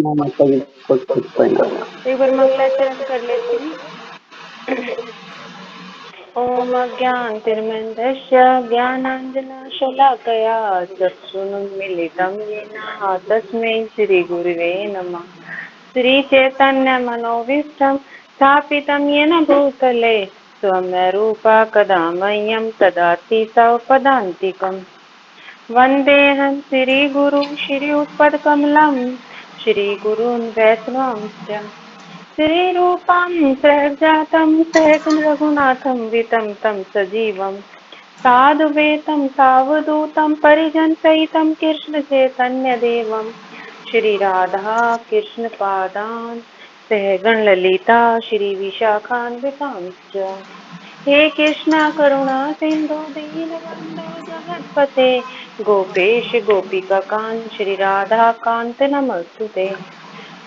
माता जी कुछ प्रणाम। एक बार मंगलाचरण कर लेती हूँ। ओम अज्ञानतिर्मिन्द्रस्य ज्ञानाञ्जनशलाकया चक्षुरुन्मीलितं येन तस्मै श्रीगुरुवे नमः। श्रीचैतन्यमनोभीष्टं स्थापितं येन भूतले स्वयं रूपा कदा मह्यं ददाति स्वपदान्तिकम्। वन्देऽहं श्रीगुरुं श्रीयुतपदकमलं श्रीगुरून् वैष्णवांश्च श्रीरूपं सहजातं सहगं रघुनाथं वितं तं सजीवं साधुवेतं सावधूतं परिजनसहितं कृष्णचैतन्यदेवं श्रीराधा कृष्णपादान् सहगण ललिता श्रीविशाखान्वितांश्च। हे कृष्णा करुणा सिंधु दीनबंधु जगतपते गोपेश गोपिका कांत श्री राधा कांत नमस्तुते।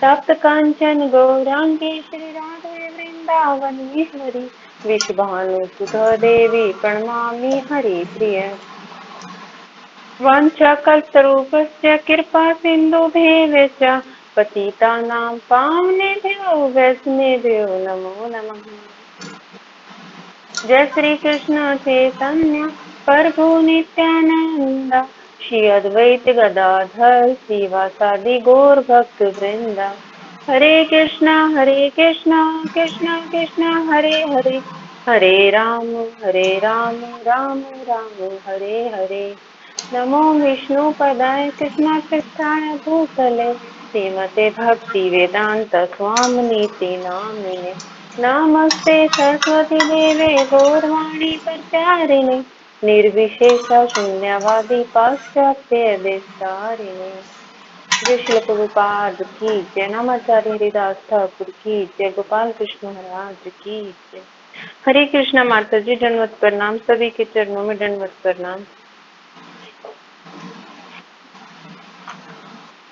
तप्त कांचन गौरांगी श्री राधे वृंदावनेश्वरी विश्वभानुसुत देवी प्रणमामि हरिप्रिय। वंशकल्पतरुभ्यश्च कृपा सिन्धुभ्येव च पतितानां पावनेभ्यो वैष्णवेभ्यो नमो नमः। जय श्री कृष्ण चैतन्य प्रभु नित्यानंद श्री अद्वैत गदाधर श्रीवासादि गौर भक्त वृंद। हरे कृष्णा कृष्णा कृष्णा हरे हरे हरे राम राम राम हरे हरे। नमो विष्णु पदाय कृष्णा पृष्ठाय भूतले श्रीमते भक्ति वेदांत स्वामिनीति नामिने। नमस्ते सरस्वती देवे गौरवाणी प्रचारिणे निर्विशेष शून्यवादी पाश्चात्य देशतारिणे। जय श्री प्रभुपाद की जय। नामाचार्य हरिदास ठाकुर की जय। गोपाल कृष्ण महाराज की जय। हरे कृष्णा माता जी दंडवत प्रणाम। सभी के चरणों में दंडवत प्रणाम।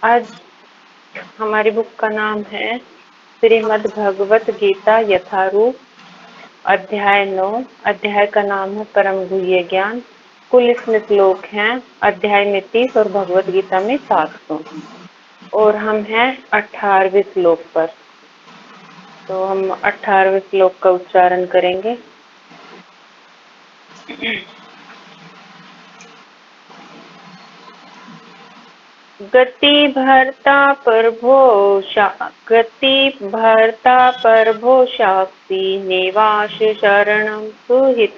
आज हमारी बुक का नाम है श्रीमद् भगवत गीता यथारूप, अध्याय 9। अध्याय का नाम है परम गुह्य ज्ञान। कुल इसमें श्लोक हैं अध्याय में 30 और भगवत गीता में 700, और हम हैं 18वें श्लोक पर। तो हम 18वें श्लोक का उच्चारण करेंगे। गति भर्ता प्रभो शाक्ति निवास शरणं सुहित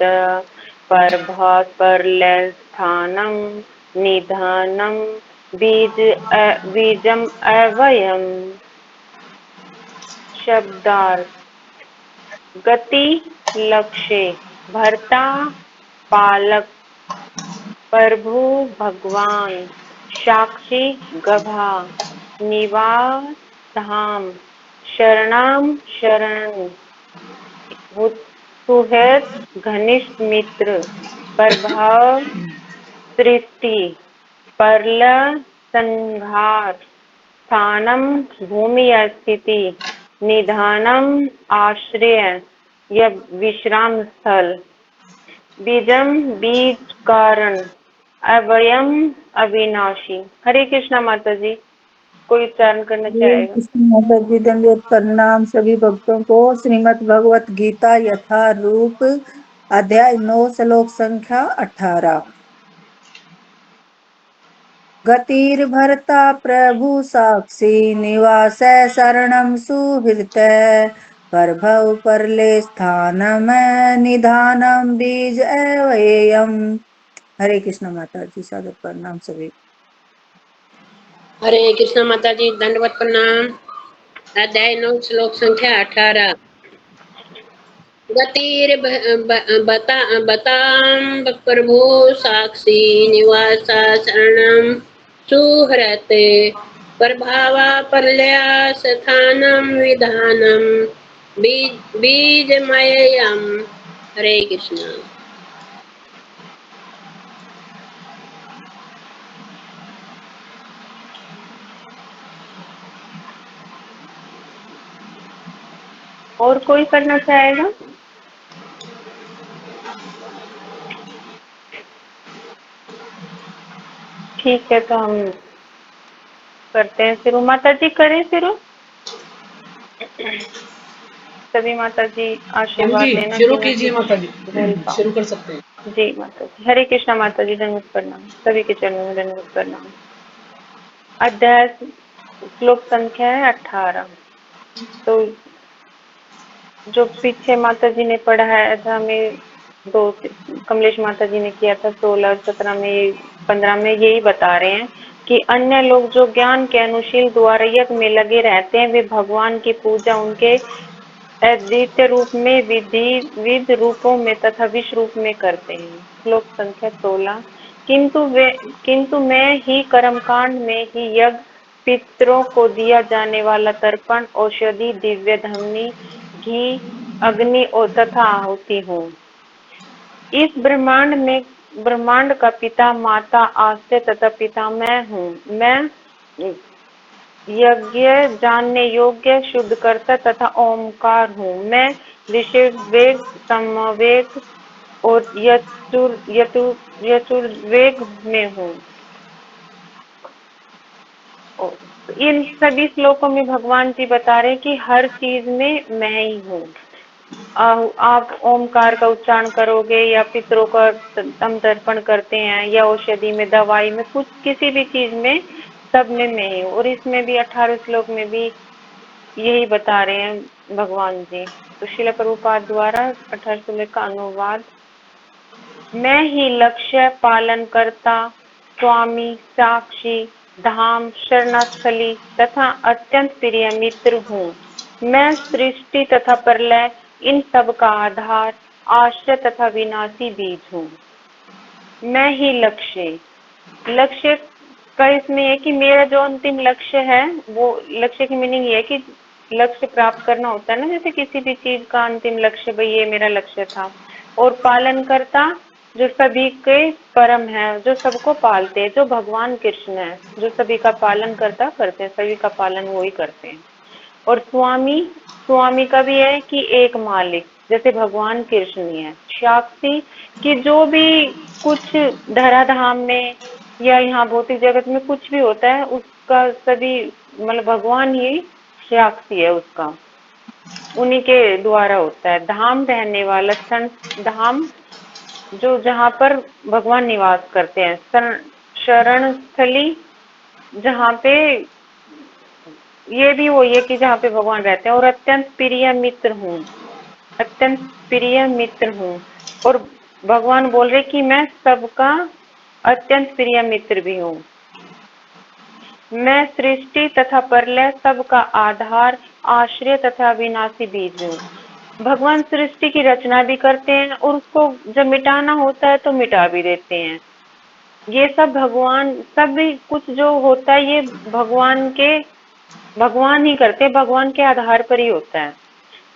प्रभात परलस्थानं निधानं बीजम अवयम्। शब्दार्थ: गति लक्ष्य, भर्ता पालक, प्रभु भगवान, साक्षी गवाह, निवास धाम, शरणाम शरण, सुहृद घनिष्ठ मित्र, प्रभाव सृष्टि, प्रलय संहार, स्थानम भूमि या स्थिति, निधानम आश्रय या विश्राम स्थल, बीजम बीज कारण, अवयम अविनाशी। हरे कृष्णा माता जी, कोई उच्चारण करना चाहेगा? माता जी दंडवत प्रणाम सभी भक्तों को। श्रीमद् भगवत गीता यथा रूप, अध्याय 9, श्लोक संख्या 18। गतिर्भर्ता प्रभु साक्षी निवास शरणं सुहृत प्रभव परले स्थानम निधानम बीज एवयम्। हरे कृष्ण माता जी, सादर प्रणाम सभी। हरे कृष्ण माता जी दंडवत प्रणाम। अध्याय 9 श्लोक संख्या 18। गतिर बताम प्रभु साक्षी निवासा शरणम सुहृत प्रभावा परलया स्थानम विधानम बीजमयम्। हरे कृष्ण। और कोई करना चाहेगा? ठीक है, तो हम करते हैं शुरू। माता जी करें शुरू। सभी माता जी आशीर्वाद लेना शुरू कि मैं कीजिए माता जी, बोल पाऊँ। शुरू कर सकते हैं। जी माता जी। हरे कृष्णा माता जी, दंडवत प्रणाम। सभी के चरणों में दंडवत प्रणाम। अध्याय श्लोक संख्या है 18। तो जो पीछे माता जी ने पढ़ाया था, हमें दो कमलेश माता जी ने किया था 16 और 17 में, 15 में यही बता रहे हैं कि अन्य लोग जो ज्ञान के अनुशील द्वारा यज्ञ में लगे रहते हैं, वे भगवान की पूजा उनके अद्वितीय रूप में विविध रूपों में तथा विश्व रूप में करते हैं। श्लोक संख्या 16। किंतु मैं ही कर्मकांड में ही यज्ञ, पितरों को दिया जाने वाला तर्पण, औषधि, दिव्य धमनी, घी, अग्नि और तथा आहुति हूँ। इस ब्रह्मांड का पिता, माता, आश्रय तथा पिता मैं हूँ। मैं यज्ञ जानने योग्य, शुद्धकर्ता तथा ओमकार हूँ। मैं ऋषिवेग, समवेग और यजुर्वेग में हूँ। इन सभी श्लोकों में भगवान जी बता रहे हैं कि हर चीज में मैं ही हूँ। आप ओमकार का उच्चारण करोगे या पितरों का तम तर्पण करते हैं या औषधि में, दवाई में, कुछ किसी भी चीज में, सब में मैं ही हूँ। और इसमें भी 18 श्लोक में भी यही बता रहे हैं भगवान जी। तो श्रील प्रभुपाद द्वारा 18 श्लोक का अनुवाद। मैं ही लक्ष्य, पालन करता, स्वामी, साक्षी, धाम, शरणास्थली तथा अत्यंत प्रिय मित्र हूँ। मैं सृष्टि तथा प्रलय, इन सब का आधार, आश्रय तथा विनाशी बीज हूँ। मैं ही लक्ष्य का इसमें है कि मेरा जो अंतिम लक्ष्य है, वो लक्ष्य की मीनिंग ये है कि लक्ष्य प्राप्त करना होता है ना, जैसे किसी भी चीज का अंतिम लक्ष्य, भाई ये मेरा लक्ष्य था। और पालन करता, जो सभी के परम है, जो सबको पालते हैं, जो भगवान कृष्ण है, जो सभी का पालन करते हैं, सभी का पालन वो ही करते हैं। और स्वामी का भी है कि एक मालिक, जैसे भगवान कृष्ण ही है। साक्षी कि जो भी कुछ धराधाम में या यहाँ भौतिक जगत में कुछ भी होता है, उसका सभी मतलब भगवान ही साक्षी है, उसका उन्हीं के द्वारा होता है। धाम रहने वाला, धाम जो जहाँ पर भगवान निवास करते हैं। शरण स्थली, जहाँ पे ये भी वही है कि जहाँ पे भगवान रहते हैं। और अत्यंत प्रिय मित्र हूँ, अत्यंत प्रिय मित्र हूँ। और भगवान बोल रहे कि मैं सबका अत्यंत प्रिय मित्र भी हूँ। मैं सृष्टि तथा प्रलय, सबका आधार, आश्रय तथा विनाशी बीज हूँ। भगवान सृष्टि की रचना भी करते हैं और उसको जब मिटाना होता है तो मिटा भी देते हैं। ये सब भगवान, सब कुछ जो होता है ये भगवान ही करते, भगवान के आधार पर ही होता है।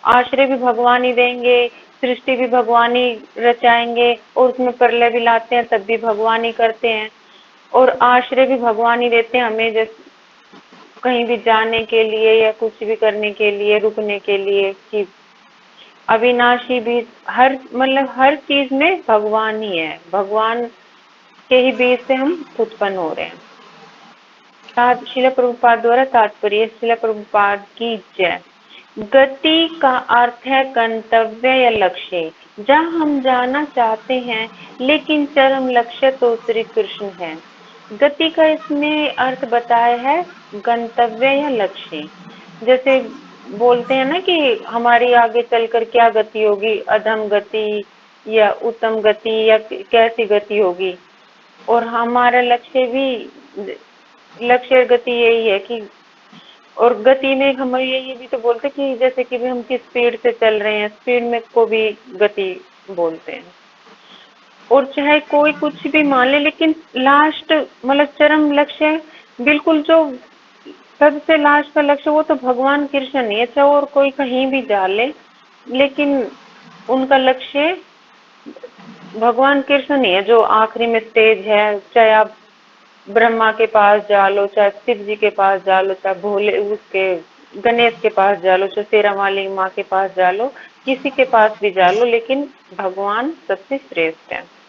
आश्रय भी भगवान ही देंगे, सृष्टि भी भगवान ही रचाएंगे, और उसमें प्रलय भी लाते हैं तब भी भगवान ही करते हैं। और आश्रय भी भगवान ही देते हैं हमें, जैसे कहीं भी जाने के लिए या कुछ भी करने के लिए, रुकने के लिए। कि अविनाशी भी, हर मतलब हर चीज में भगवान ही है, भगवान के ही बीच से हम उत्पन्न हो रहे हैं। श्रील प्रभुपाद द्वारा तात्पर्य। श्रील प्रभुपाद की जय। गति का अर्थ है गंतव्य या लक्ष्य, जहाँ हम जाना चाहते हैं, लेकिन चरम लक्ष्य तो श्री कृष्ण है। गति का इसमें अर्थ बताया है गंतव्य या लक्ष्य। जैसे बोलते हैं ना कि हमारी आगे चलकर क्या गति होगी, अधम गति या उत्तम गति या कैसी गति होगी। और हमारा लक्ष्य गति यही है कि, और गति में हम ये भी तो बोलते कि जैसे कि हम किस स्पीड से चल रहे हैं, स्पीड में को भी गति बोलते हैं। और चाहे कोई कुछ भी मान ले, लेकिन लास्ट मतलब चरम लक्ष्य, बिल्कुल जो सबसे लास्ट का लक्ष्य, वो तो भगवान कृष्ण नहीं है। चाहे और कोई कहीं भी जा ले, लेकिन उनका लक्ष्य भगवान कृष्ण नहीं है, जो आखिरी में स्टेज है। चाहे आप ब्रह्मा के पास जा लो, चाहे शिव जी के पास जा लो, चाहे भोले उसके गणेश के पास जा लो, चाहे शेरा वाली माँ के पास जा लो, किसी के पास भी जा लो, लेकिन भगवान सबसे श्रेष्ठ है।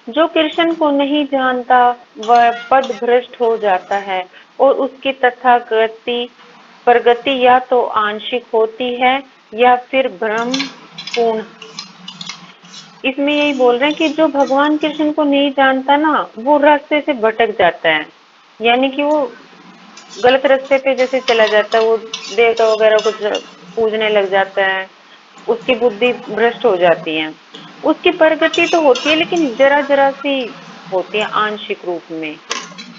जो कृष्ण को नहीं जानता वह पद भ्रष्ट हो जाता है, और उसकी तथागति प्रगति या तो आंशिक होती है या फिर भ्रम पूर्ण। इसमें यही बोल रहे हैं कि जो भगवान कृष्ण को नहीं जानता ना, वो रास्ते से भटक जाता है, यानी कि वो गलत रास्ते पे जैसे चला जाता है, वो देवता वगैरह को पूजने लग जाता है, उसकी बुद्धि भ्रष्ट हो जाती है। उसकी प्रगति तो होती है लेकिन जरा जरा सी होती है, आंशिक रूप में,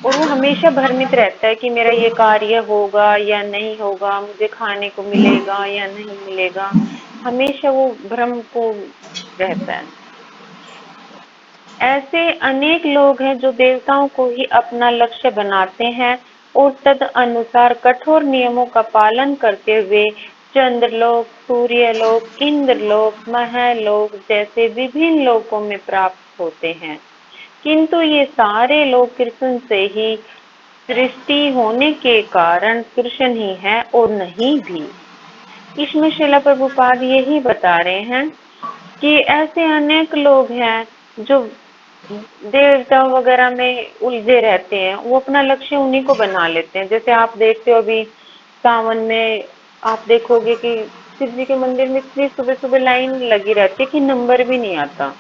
और वो हमेशा भ्रमित रहता है कि मेरा ये कार्य होगा या नहीं होगा, मुझे खाने को मिलेगा या नहीं मिलेगा, हमेशा वो भ्रम पूर्ण रहता है। ऐसे अनेक लोग हैं जो देवताओं को ही अपना लक्ष्य बनाते हैं और तद अनुसार कठोर नियमों का पालन करते हुए चंद्रलोक, सूर्यलोक, इंद्रलोक, महलोक जैसे विभिन्न लोकों में प्राप्त होते हैं। किंतु ये सारे लोग कृष्ण से ही सृष्टि होने के कारण कृष्ण ही है और नहीं भी। इसमें श्रील प्रभुपाद यही बता रहे हैं कि ऐसे अनेक लोग हैं जो देवता वगैरह में उलझे रहते हैं, वो अपना लक्ष्य उन्हीं को बना लेते हैं। जैसे आप देखते हो अभी सावन में आप देखोगे कि शिव जी के मंदिर में इतनी सुबह सुबह लाइन लगी रहती है कि नंबर भी नहीं आता।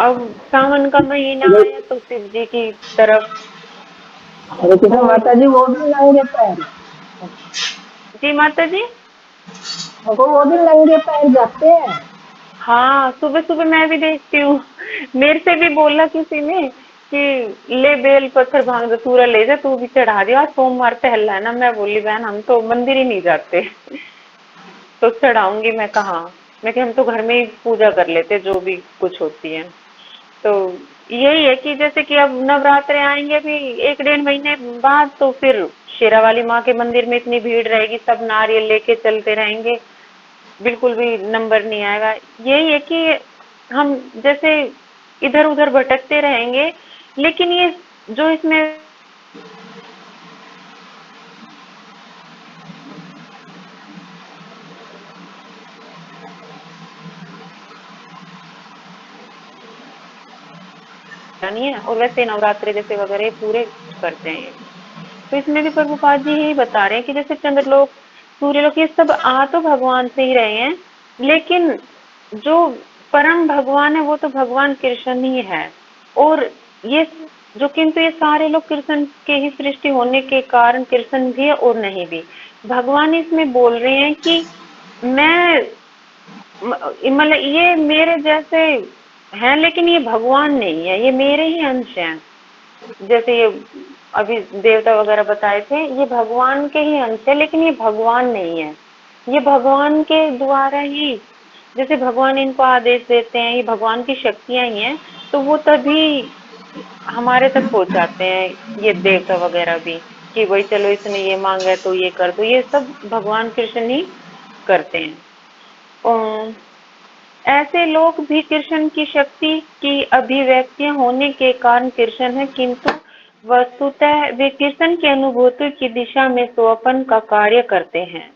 अब सावन का महीना आया तो शिव जी की तरफ हरे कृष्ण और माता जी, वो दिन लाएंगे पैर, जी माता जी। हमको वो दिन नंगे पैर जाते हैं। हाँ, सुबह सुबह मैं भी देखती हूँ। मेरे से भी बोला किसी ने कि ले बेल पत्थर भांग धतूरा ले जा, तू भी चढ़ा दिया, आज सोमवार पहला है ना। मैं बोली बहन हम तो मंदिर ही नहीं जाते। तो चढ़ाऊंगी मैं कहाँ। मैं कि हम तो घर में ही पूजा कर लेते जो भी कुछ होती है। तो यही है कि जैसे कि अब नवरात्रे आएंगे भी 1 डेढ़ महीने बाद, तो फिर शेरा वाली माँ के मंदिर में इतनी भीड़ रहेगी, सब नारियल लेके चलते रहेंगे, बिल्कुल भी नंबर नहीं आएगा। यही है कि हम जैसे इधर उधर भटकते रहेंगे, लेकिन ये जो इसमें नहीं है, और वैसे नवरात्रि जैसे वगैरह पूरे करते हैं। तो इसमें भी प्रभुपाद जी यही बता रहे हैं कि जैसे चंद्रलोक, सूर्यलोक, ये सब आ तो भगवान से ही रहे हैं, लेकिन जो परम भगवान है वो तो भगवान कृष्ण ही है। और ये जो किंतु ये सारे लोग कृष्ण के ही सृष्टि होने के कारण कृष्ण भी है और नहीं भी। भगवान इसमें बोल रहे हैं कि मैं मतलब ये मेरे जैसे हैं, लेकिन ये भगवान नहीं है, ये मेरे ही अंश हैं। जैसे ये अभी देवता वगैरह बताए थे, ये भगवान के ही अंश है, लेकिन ये भगवान नहीं है। ये भगवान के द्वारा ही, जैसे भगवान इनको आदेश देते हैं, ये भगवान की शक्तियां ही हैं, तो वो तभी हमारे तक पहुंचाते हैं ये देवता वगैरह भी, कि भाई चलो इसने ये मांगा है तो ये कर दो। ये सब भगवान कृष्ण ही करते हैं। ऐसे लोग भी कृष्ण की शक्ति की अभिव्यक्तियां होने के कारण कृष्ण है, किंतु वस्तुतः वे कृष्ण की अनुभूति की दिशा में सोपान का कार्य करते हैं।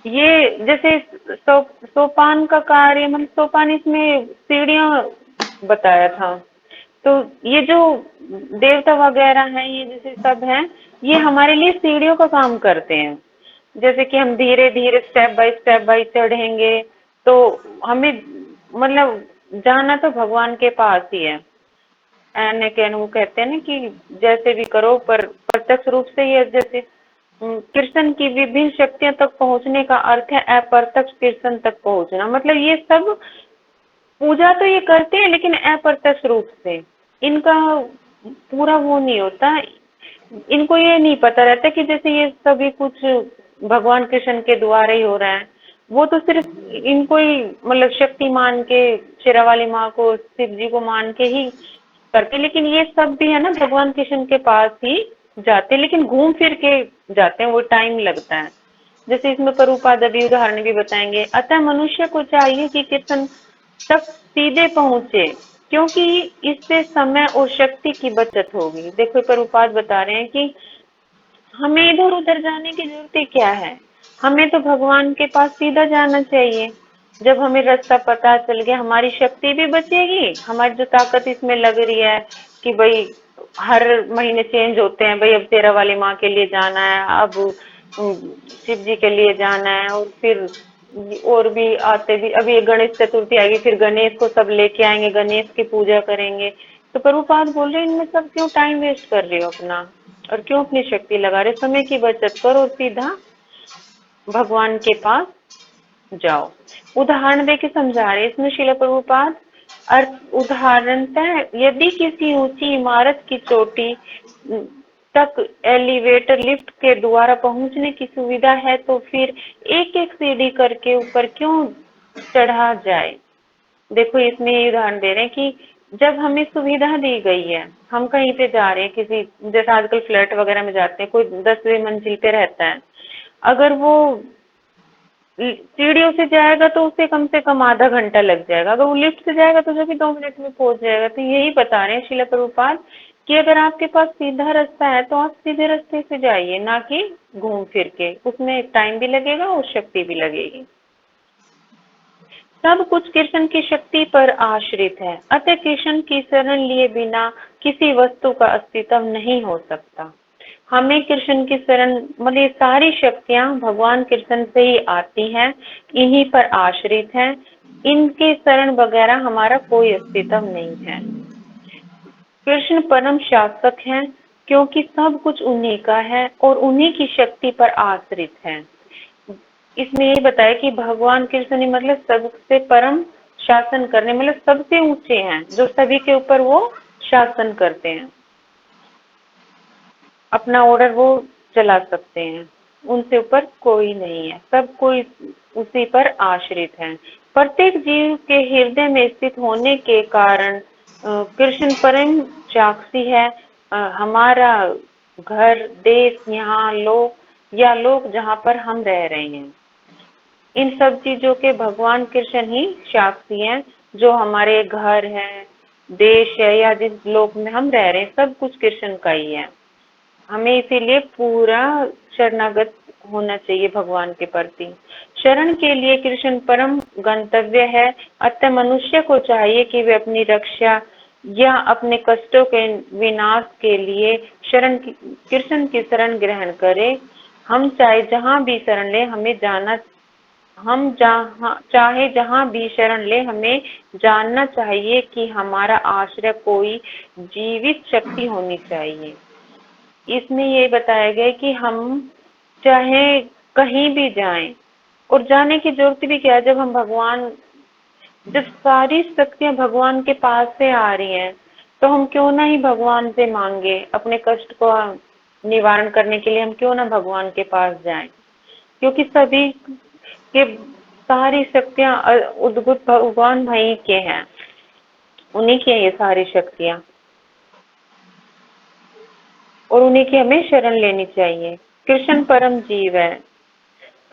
ये जैसे सोपान का कार्य, मतलब सोपान इसमें सीढ़ियां बताया था। तो ये जो देवता वगैरह हैं, ये जैसे सब हैं, ये हमारे लिए सीढ़ियों का काम करते हैं। जैसे कि हम धीरे धीरे स्टेप बाय चढ़ेंगे, तो हमें मतलब जाना तो भगवान के पास ही है। एन कैन वो कहते हैं ना कि जैसे भी करो पर प्रत्यक्ष रूप से, ये जैसे कृष्ण की विभिन्न शक्तियों तक पहुंचने का अर्थ है अप्रत्यक्ष कृष्ण तक पहुंचना। मतलब ये सब पूजा तो ये करते हैं लेकिन अप्रत्यक्ष रूप से, इनका पूरा वो नहीं होता। इनको ये नहीं पता रहता कि जैसे ये सभी कुछ भगवान कृष्ण के द्वारा ही हो रहा है। वो तो सिर्फ इनको ही मतलब शक्ति मान के, शेरा वाली माँ को, शिव जी को मान के ही करते, लेकिन ये सब भी है ना भगवान कृष्ण के पास ही जाते, लेकिन घूम फिर के जाते हैं, वो टाइम लगता है। जैसे इसमें प्रभुपाद अभी उदाहरण भी बताएंगे। अतः मनुष्य को चाहिए कि कृष्ण तक सीधे पहुंचे, क्योंकि इससे समय और शक्ति की बचत होगी। देखो प्रभुपाद बता रहे हैं कि हमें इधर उधर जाने की जरूरत क्या है, हमें तो भगवान के पास सीधा जाना चाहिए। जब हमें रास्ता पता चल गया, हमारी शक्ति भी बचेगी, हमारी जो ताकत इसमें लग रही है कि भाई हर महीने चेंज होते हैं, भाई अब तेरा वाली माँ के लिए जाना है, अब शिव जी के लिए जाना है, और फिर और भी आते भी, अभी गणेश चतुर्थी आएगी, फिर गणेश को सब लेके आएंगे, गणेश की पूजा करेंगे। तो प्रभुपाद बोल रहे इनमें सब क्यों टाइम वेस्ट कर रहे हो अपना, और क्यों अपनी शक्ति लगा रहे, समय की बचत करो और सीधा भगवान के पास जाओ। उदाहरण देके समझा रहे इसमें शिला प्रभुपाद। अर्थ उदाहरणतः यदि किसी ऊंची इमारत की चोटी तक एलिवेटर लिफ्ट के द्वारा पहुंचने की सुविधा है, तो फिर एक एक सीढ़ी करके ऊपर क्यों चढ़ा जाए। देखो इसमें ये उदाहरण दे रहे हैं कि जब हमें सुविधा दी गई है, हम कहीं पे जा रहे हैं, किसी जैसे आजकल फ्लैट वगैरह में जाते हैं, कोई 10वीं मंजिल पे रहता है, अगर वो सीढ़ियों से जाएगा तो उसे कम से कम आधा घंटा लग जाएगा, अगर वो लिफ्ट से जाएगा तो जो कि 2 मिनट में पहुंच जाएगा। तो यही बता रहे हैं शिला प्रभुपाद कि अगर आपके पास सीधा रास्ता है तो आप सीधे रास्ते से जाइए, ना कि घूम फिर के, उसमें टाइम भी लगेगा और शक्ति भी लगेगी। सब कुछ कृष्ण की शक्ति पर आश्रित है, अतः कृष्ण की शरण लिए बिना किसी वस्तु का अस्तित्व नहीं हो सकता। हमें कृष्ण की शरण, मतलब ये सारी शक्तियां भगवान कृष्ण से ही आती हैं, इन्हीं पर आश्रित हैं, इनके शरण वगैरह हमारा कोई अस्तित्व नहीं है। कृष्ण परम शासक हैं, क्योंकि सब कुछ उन्हीं का है और उन्हीं की शक्ति पर आश्रित है। इसमें यही बताया कि भगवान कृष्ण मतलब सबसे परम शासन करने, मतलब सबसे ऊंचे हैं, जो सभी के ऊपर वो शासन करते हैं, अपना ऑर्डर वो चला सकते हैं, उनसे ऊपर कोई नहीं है, सब कोई उसी पर आश्रित है। प्रत्येक जीव के हृदय में स्थित होने के कारण कृष्ण परम साक्षी है। हमारा घर, देश, यहाँ लोग या लोग जहाँ पर हम रह रहे हैं, इन सब चीजों के भगवान कृष्ण ही साक्षी हैं। जो हमारे घर है, देश है, या जिस लोक में हम रह रहे हैं, सब कुछ कृष्ण का ही है। हमें इसीलिए पूरा शरणागत होना चाहिए भगवान के प्रति। शरण के लिए कृष्ण परम गंतव्य है, अतः मनुष्य को चाहिए कि वे अपनी रक्षा या अपने कष्टों के विनाश के लिए कृष्ण की शरण ग्रहण करे। हम चाहे जहाँ भी शरण ले, हमें जाना, हम चाहे जहाँ भी शरण ले, हमें जानना चाहिए कि हमारा आश्रय कोई जीवित शक्ति होनी चाहिए। इसमें ये बताया गया कि हम चाहे कहीं भी जाएं, और जाने की जरूरत भी क्या है, जब हम भगवान, जब सारी शक्तियां भगवान के पास से आ रही हैं, तो हम क्यों ना ही भगवान से मांगे, अपने कष्ट को निवारण करने के लिए हम क्यों ना भगवान के पास जाएं, क्योंकि सभी के सारी शक्तियां उद्भुत भगवान भाई के हैं, उन्हीं की है ये सारी शक्तियां, और उन्हीं की हमें शरण लेनी चाहिए। कृष्ण परम जीव है,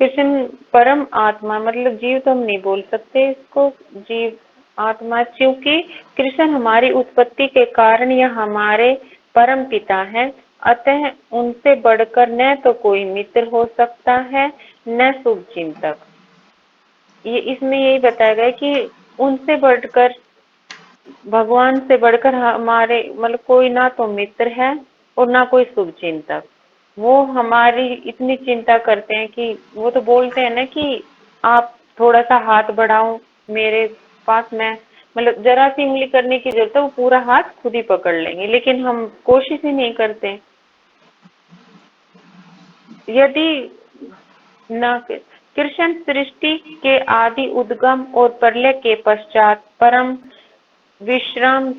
कृष्ण परम आत्मा, मतलब जीव तो हम नहीं बोल सकते इसको, जीव आत्मा, क्योंकि कृष्ण हमारी उत्पत्ति के कारण या हमारे परम पिता है, अतः उनसे बढ़कर न तो कोई मित्र हो सकता है न शुभ चिंतक। ये इसमें यही बताया गया कि उनसे बढ़कर, भगवान से बढ़कर हमारे मतलब कोई ना तो मित्र है और ना कोई शुभ चिंतक। वो हमारी इतनी चिंता करते हैं कि वो तो बोलते हैं ना कि आप थोड़ा सा हाथ बढ़ाओ मेरे पास, मैं मतलब जरा सी उंगली करने की जरूरत है, वो पूरा हाथ खुद ही पकड़ लेंगे, लेकिन हम कोशिश ही नहीं करते। यदि न कृष्ण सृष्टि के आदि उद्गम और प्रलय के पश्चात परम विश्राम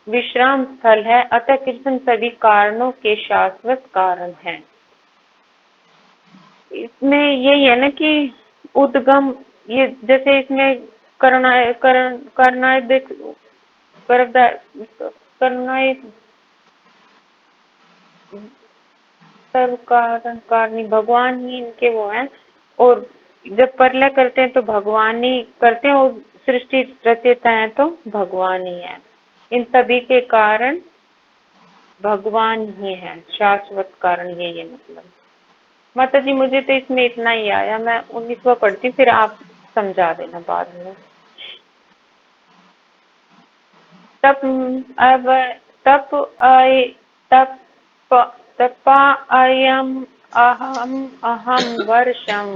विश्राम स्थल है, अतः कृष्ण सभी कारणों के शाश्वत कारण है। इसमें यही है ना कि उद्गम, ये जैसे इसमें करनाय सर्व कारण कारणी भगवान ही इनके वो हैं, और जब प्रलय करते हैं तो भगवान ही करते हैं, और सृष्टि रचयिता है तो भगवान ही है। इन सभी के कारण भगवान ही है, शाश्वत कारण यही है। मतलब माता जी मुझे तो इसमें इतना ही आया, मैं 19वां पढ़ती हूँ, फिर आप समझा देना बाद में। तप अब तप तप तपायम् अहं वर्षं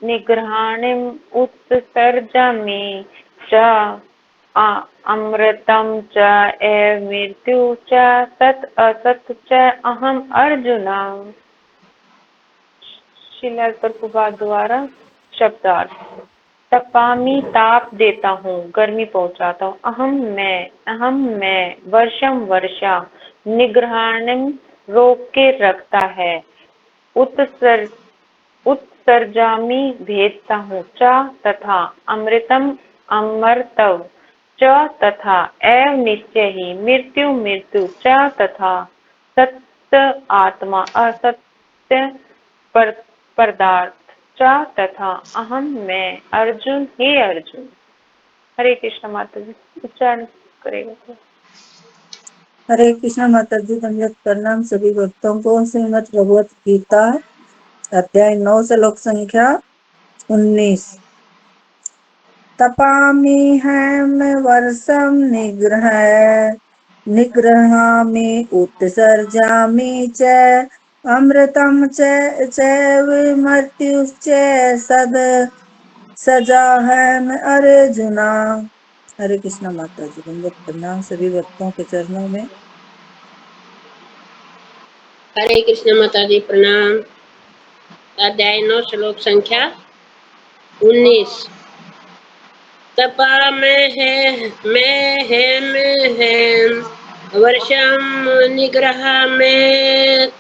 निग्रहाणिम् उत्सर्जामि च अमृतं च एव मृत्यु च सत् असत् च अहम् अर्जुन। श्रील प्रभुपाद द्वारा शब्दार्थ। तपामी ताप देता हूँ, गर्मी पहुँचाता हूँ। अहम मैं वर्षम वर्षा, निग्रहाणिम रोक के रखता है, उत्सर्जामी भेजता हूँ, च तथा अमृतम अमृतव च तथा एव निश्चय ही मृत्यु मृत्यु च तथा सत्य आत्मा असत्य पदार्थ च तथा अहम मैं अर्जुन। हे अर्जुन। हरे कृष्ण माता जी। उच्चारण करेगा तो। हरे कृष्ण माता जी। दंडवत प्रणाम सभी भक्तों को। श्रीमद् भगवत गीता अध्याय 9 श्लोक संख्या 19। तपामि हम वर्षम निग्रहामि उत्सर्जामि च अमृतं चैव मृत्युश्च सजाहम अर्जुना। हरे कृष्ण माता जी। दंडवत प्रणाम सभी भक्तों के चरणों में। हरे कृष्ण माता जी प्रणाम। अध्याय 9 श्लोक संख्या 19। तपा में वर्षम निग्रह में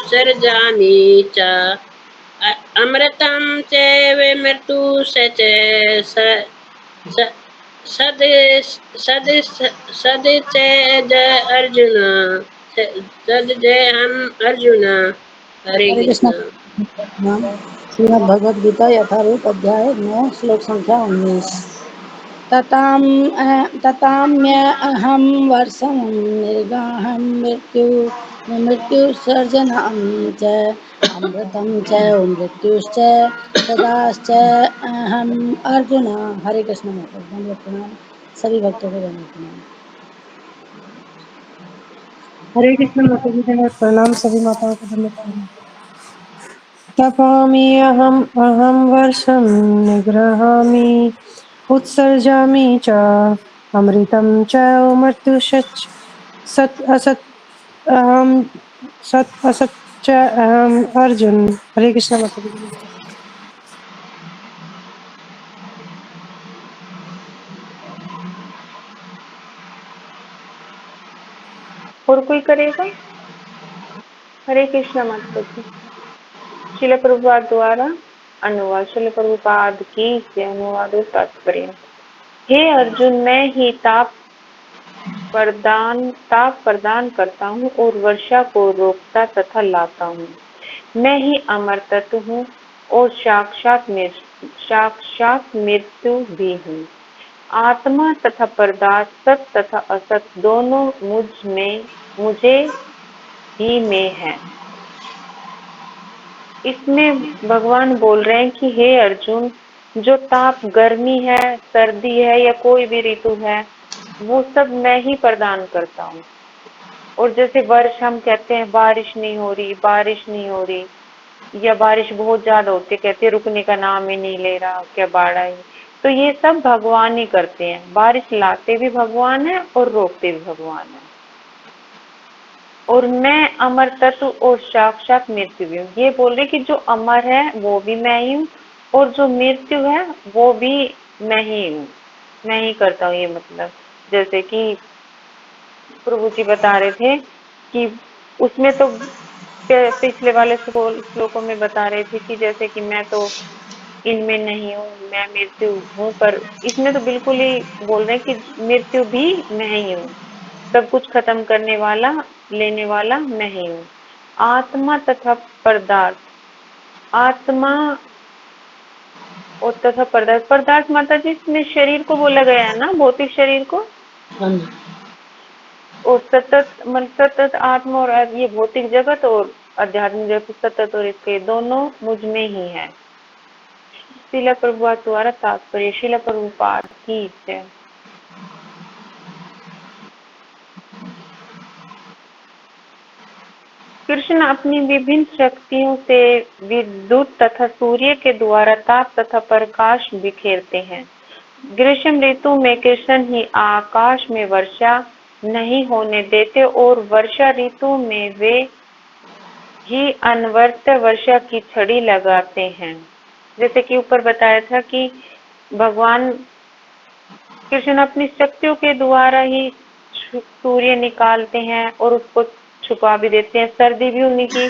सर्जामि च अमृतं चैव मृत्यु च सद सद सद च अर्जुन। सद जय हम अर्जुन। हरे हरे कृष्ण। कृष्ण। नाम श्रीमद् भगवद गीता यथारूप अध्याय 9 श्लोक संख्या 19। तताम्य अहम वर्षम निर्गाहम मृत्युसर्जनम च अमृतम च मृत्युश्च सदाश्च अहम अर्जुन। हरे कृष्ण माता जी। दंडवत प्रणाम सभी भक्तों को। दंडवत प्रणाम। हरे कृष्ण माता जी। दंडवत प्रणाम सभी माताओं को। दंडवत प्रणाम। तपामि अहं वर्षं निगृहामि उत्सर्जामि च अमृतं च मृत्युश्च सत् असत् च अहम् अर्जुन। हरे कृष्ण माता जी। और कोई करेगा? हरे कृष्ण माता जी। श्रील प्रभुपाद द्वारा अनुवाद। श्रील प्रभुपाद की से अनुवाद और तात्पर्य। हे अर्जुन, मैं ही ताप प्रदान करता हूँ और वर्षा को रोकता तथा लाता हूँ। मैं ही अमर तत्व हूँ और साक्षात मृत्यु भी हूँ। आत्मा तथा पदार्थ, सत तथा असत दोनों मुझे ही में है। इसमें भगवान बोल रहे हैं कि हे अर्जुन, जो ताप, गर्मी है, सर्दी है या कोई भी ऋतु है, वो सब मैं ही प्रदान करता हूँ। और जैसे वर्ष हम कहते हैं बारिश नहीं हो रही, बारिश नहीं हो रही, या बारिश बहुत ज्यादा होती है, कहते हैं रुकने का नाम ही नहीं ले रहा, क्या बाढ़ आई। तो ये सब भगवान ही करते हैं। बारिश लाते भी भगवान है और रोकते भी भगवान है। और मैं अमर तत्व और साक्षात मृत्यु भी हूँ। ये बोल रहे कि जो अमर है वो भी मैं ही हूँ और जो मृत्यु है वो भी मैं ही हूँ। मैं ही करता हूँ। ये मतलब जैसे कि प्रभु जी बता रहे थे कि उसमें तो पिछले वाले श्लोकों में बता रहे थे कि जैसे कि मैं तो इनमें नहीं हूँ, मैं मृत्यु हूँ, पर इसमें तो बिल्कुल ही बोल रहे हैं कि मृत्यु भी मैं ही हूँ। सब कुछ खत्म करने वाला, लेने वाला मैं ही हूँ। आत्मा तथा पदार्थ, आत्मा और तथा पदार्थ, पदार्थ माता जी इसमें शरीर को बोला गया है ना, भौतिक शरीर को। और सतत आत्मा और ये भौतिक जगत और आध्यात्मिक जगत, सतत और इसके दोनों मुझ में ही है। श्रील प्रभुपाद द्वारा तात्पर्य। श्रील प्रभुपाद की जय। कृष्ण अपनी विभिन्न शक्तियों से विद्युत तथा सूर्य के द्वारा ताप तथा प्रकाश बिखेरते हैं। ग्रीष्म ऋतु में कृष्ण ही आकाश में वर्षा नहीं होने देते और वर्षा ऋतु में वे ही अनवरत वर्षा की छड़ी लगाते हैं। जैसे कि ऊपर बताया था कि भगवान कृष्ण अपनी शक्तियों के द्वारा ही सूर्य निकालते हैं और उसको छुपा भी देते हैं। सर्दी भी उन्हीं की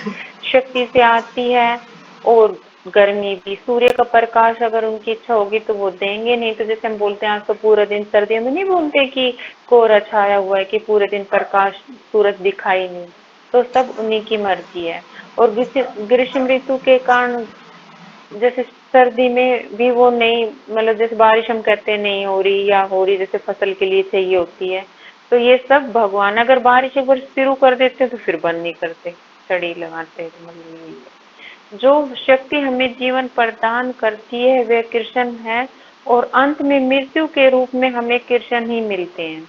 शक्ति से आती है और गर्मी भी। सूर्य का प्रकाश अगर उनकी इच्छा होगी तो वो देंगे, नहीं तो जैसे हम बोलते हैं आज तो पूरा दिन, सर्दियों में नहीं बोलते कि कोहरा छाया हुआ है, कि पूरे दिन प्रकाश सूरज दिखाई नहीं, तो सब उन्हीं की मर्जी है। और ग्रीष्म ऋतु के कारण जैसे सर्दी में भी वो नहीं, मतलब जैसे बारिश हम कहते हैं नहीं हो रही या हो रही, जैसे फसल के लिए चाहिए होती है, तो ये सब भगवान अगर बारिश एक बार शुरू कर देते तो फिर बंद नहीं करते, छड़ी लगाते। मतलब यही है जो शक्ति हमें जीवन प्रदान करती है वह कृष्ण है, और अंत में मृत्यु के रूप में हमें कृष्ण ही मिलते हैं।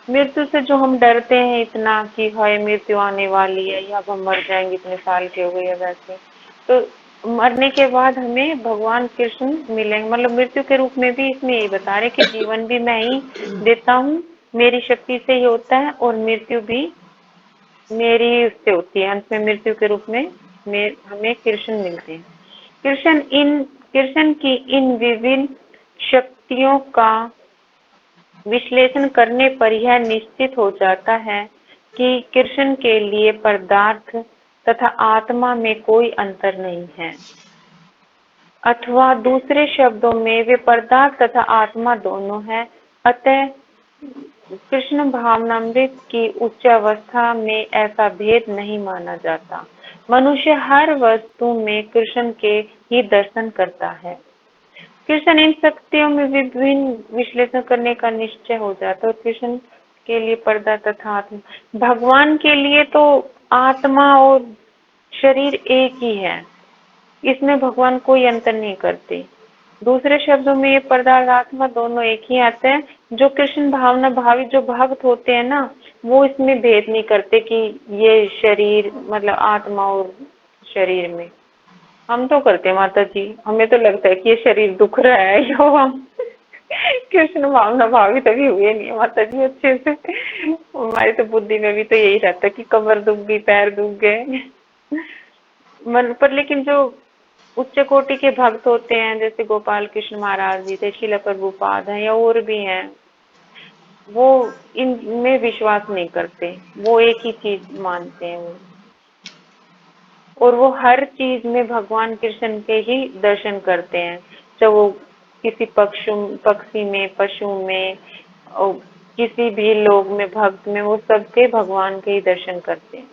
मृत्यु से जो हम डरते हैं इतना कि हाय मृत्यु आने वाली है या अब हम मर जाएंगे, इतने साल के हो गए, वैसे तो मरने के बाद हमें भगवान कृष्ण मिलेंगे। मतलब मृत्यु के रूप में भी इसमें यही बता रहे कि जीवन भी मैं ही देता हूँ, मेरी शक्ति से ही होता है, और मृत्यु भी मेरी उससे होती है। अंत में मृत्यु के रूप में हमें कृष्ण मिलते हैं। कृष्ण की इन विभिन्न शक्तियों का विश्लेषण करने पर यह निश्चित हो जाता है कि कृष्ण के लिए पदार्थ तथा आत्मा में कोई अंतर नहीं है, अथवा दूसरे शब्दों में वे पदार्थ तथा आत्मा दोनों है। अतः कृष्ण भावनामृत की उच्च अवस्था में ऐसा भेद नहीं माना जाता। मनुष्य हर वस्तु में कृष्ण के ही दर्शन करता है। कृष्ण इन शक्तियों में विभिन्न विश्लेषण करने का निश्चय हो जाता है। और कृष्ण के लिए पर्दा तथा आत्मा, भगवान के लिए तो आत्मा और शरीर एक ही है, इसमें भगवान कोई अंतर नहीं करते। दूसरे शब्दों में ये पदार्थ आत्मा दोनों एक ही आते हैं। जो कृष्ण भावना भावी जो भक्त होते हैं ना, वो इसमें भेद नहीं करते कि ये शरीर, मतलब आत्मा और शरीर में। हम तो करते हैं माता जी, हमें तो लगता है कि ये शरीर दुख रहा है या हम कृष्ण भावना भावी तभी हुए नहीं है माता जी अच्छे से। हमारी तो बुद्धि में भी तो यही रहता है कि कमर दुख गई, पैर दुख गए मन पर। लेकिन जो उच्च कोटि के भक्त होते हैं, जैसे गोपाल कृष्ण महाराज जी थे, शिला प्रभुपाद हैं या और भी हैं, वो इनमें विश्वास नहीं करते, वो एक ही चीज मानते हैं वो, और वो हर चीज में भगवान कृष्ण के ही दर्शन करते हैं। चाहे वो किसी पक्षी में, पशु में, और किसी भी लोग में, भक्त में, वो सबके भगवान के ही दर्शन करते हैं।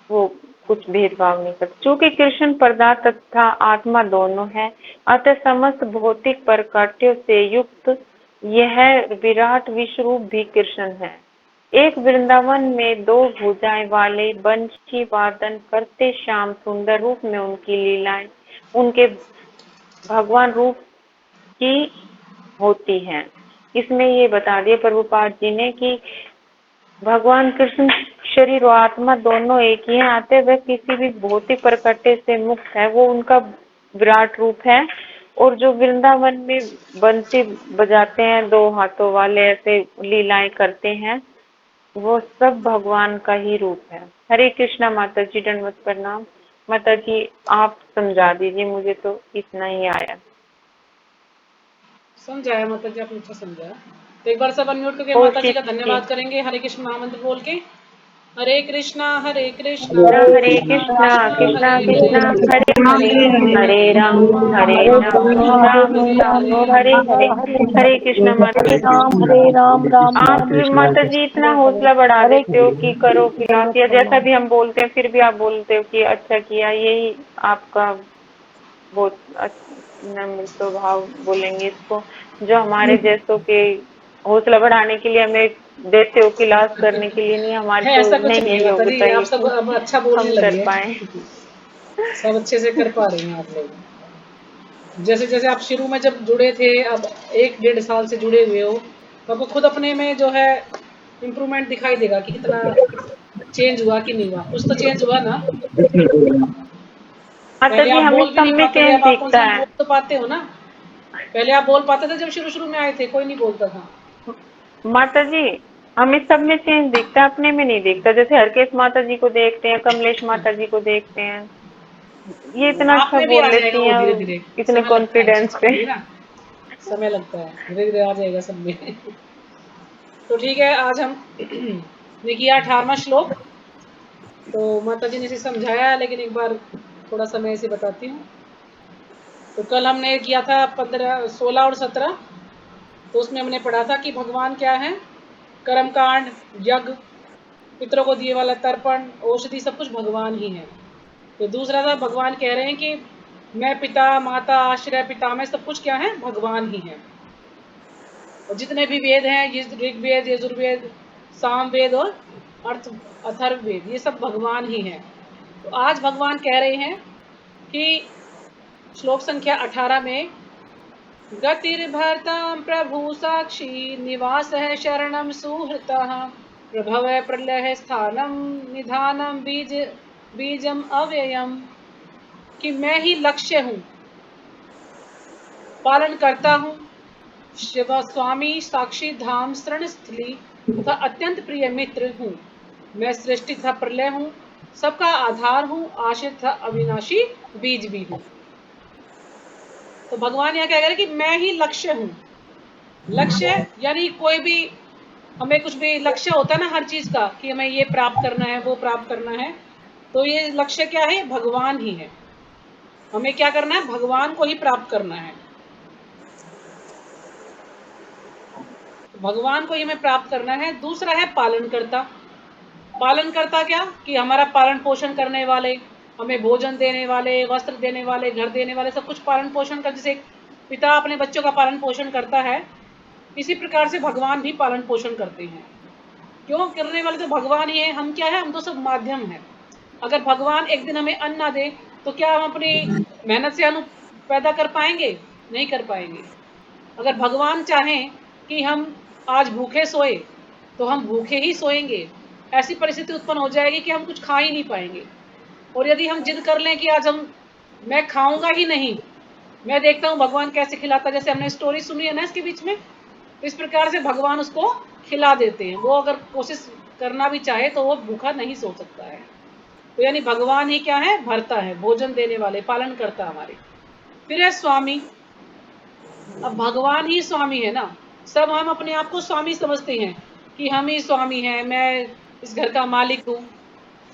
वो कुछ भेदभाव नहीं करते। चूंकि कृष्ण पदार्थ तथा आत्मा दोनों है, अतः समस्त भौतिक प्रकृतियों से युक्त यह विराट विश्वरूप भी कृष्ण है। एक वृंदावन में दो भुजाएं वाले बंशी वादन करते श्याम सुंदर रूप में उनकी लीलाएं उनके भगवान रूप की होती हैं। इसमें ये बता दिया प्रभुपाद जी ने कि भगवान कृष्ण शरीर और आत्मा दोनों एक ही हैं, आते वह किसी भी भौतिक प्रकृति से मुक्त है, वो उनका विराट रूप है। और जो वृंदावन में बंसी बजाते हैं दो हाथों वाले, ऐसे लीलाएं करते हैं, वो सब भगवान का ही रूप है। हरे कृष्णा माता जी, दंडवत प्रणाम। माता जी आप समझा दीजिए, मुझे तो इतना ही आया। समझाया माता जी, आपने अच्छा समझाया। तो एक बार सब अनम्यूट करके और माता जी का धन्यवाद करेंगे हरे कृष्ण महामंत्र बोल के। हरे कृष्णा हरे कृष्णा कृष्णा कृष्णा कृष्णा हरे कृष्णा हरे हरे हरे, हरे राम राम राम हरे हरे। हरे कृष्णा माता जी। हरे राम राम आप राम भी माता जी इतना हौसला बढ़ा देते हो कि करो क्लास, या जैसा भी हम बोलते हैं फिर भी आप बोलते हो कि अच्छा किया, यही आपका बहुत नम्र स्वभाव बोलेंगे इसको, जो हमारे जैसों के हौसला बढ़ाने के लिए हमें देते हो, क्लास करने के लिए नहीं, हमारी है। तो ऐसा कुछ नहीं नहीं है है माता जी, योग्यता आप ये सब कि अब अच्छा बोलने हम कर लगे पाए। हैं। सब अच्छे से कर पा रहे हैं आप लोग। जैसे जैसे आप शुरू में जब जुड़े थे, अब 1-1.5 साल से जुड़े हुए हो, तो आपको खुद अपने में जो है इम्प्रूवमेंट दिखाई देगा कि कितना चेंज हुआ कि नहीं हुआ? कुछ तो चेंज हुआ ना? माता पहले जी आप हमें बोल भी सब नहीं में पाते थे, चेंज अब आप कम से दिखता कम है। बोल तो पाते हो ना? पहले आप बोल पाते थे जब शुरू में आए थे, कोई नहीं बोलता था। माता जी हमें सब में चेंज दिखता है, अपने में नहीं दिखता। जैसे हरकेश माता जी को देखते हैं, कमलेश माता जी को देखते हैं, ये इतना आप अच्छा में भी आ बोल जाएगा लेती वो हैं धीरे धीरे, इतने समय लगता है कॉन्फिडेंस पे। ठीक है ना? समय लगता है, धीरे धीरे आ जाएगा सब में। तो ठीक है, आज हम ने किया 18वां श्लोक। तो माता जी ने इसे समझाया, लेकिन एक बार थोड़ा सा मैं इसे बताती हूँ। तो कल हमने किया था 15, 16 और 17। तो उसमें हमने पढ़ा था कि भगवान क्या है, कर्मकांड, यज्ञ, पितरों को दिए वाला तर्पण, औषधि, सब कुछ भगवान ही है। तो दूसरा था भगवान कह रहे हैं कि मैं पिता माता आश्रय पिता में सब कुछ क्या है, भगवान ही है। और जितने भी वेद हैं, ये ऋग्वेद, यजुर्वेद, सामवेद और अथर्ववेद, ये सब भगवान ही हैं। तो आज भगवान कह रहे हैं कि श्लोक संख्या 18 में गतिर्भर्तां प्रभु साक्षी निवास है शरणम सुहृतः प्रभव प्रलय स्थानम निधानम बीजम अव्ययम, कि मैं ही लक्ष्य हूँ, पालन करता हूँ, शिव स्वामी साक्षी धाम शरण स्थली तथा अत्यंत प्रिय मित्र हूँ। मैं सृष्टि तथा प्रलय हूँ, सबका आधार हूँ, आश्रित तथा अविनाशी बीज भी हूँ। तो भगवान यहाँ क्या कह रहे हैं कि मैं ही लक्ष्य हूँ। लक्ष्य यानी कोई भी, हमें कुछ भी लक्ष्य होता है ना हर चीज का, कि हमें ये प्राप्त करना है, वो प्राप्त करना है। तो ये लक्ष्य क्या है, भगवान ही है। हमें क्या करना है, भगवान को ही प्राप्त करना है। भगवान को ही हमें प्राप्त करना है। दूसरा है पालनकर्ता। पालनकर्ता क्या, कि हमारा पालन पोषण करने वाले, हमें भोजन देने वाले, वस्त्र देने वाले, घर देने वाले, सब कुछ पालन पोषण कर, जैसे पिता अपने बच्चों का पालन पोषण करता है, इसी प्रकार से भगवान भी पालन पोषण करते हैं। क्यों करने वाले तो भगवान ही है, हम क्या है, हम तो सब माध्यम है। अगर भगवान एक दिन हमें अन्न ना दे तो क्या हम अपनी मेहनत से अन्न पैदा कर पाएंगे? नहीं कर पाएंगे। अगर भगवान चाहें कि हम आज भूखे सोए तो हम भूखे ही सोएंगे। ऐसी परिस्थिति उत्पन्न हो जाएगी कि हम कुछ खा ही नहीं पाएंगे। और यदि हम जिद कर लें कि आज मैं खाऊंगा ही नहीं, मैं देखता हूँ भगवान कैसे खिलाता, जैसे हमने स्टोरी सुनी है ना इसके बीच में, इस प्रकार से भगवान उसको खिला देते हैं। वो अगर कोशिश करना भी चाहे तो वो भूखा नहीं सो सकता है। तो यानी भगवान ही क्या है, भरता है, भोजन देने वाले, पालन करता हमारे। फिर है स्वामी। अब भगवान ही स्वामी है ना। सब हम अपने आप को स्वामी समझते हैं कि हम ही स्वामी हैं, मैं इस घर का मालिक हूँ,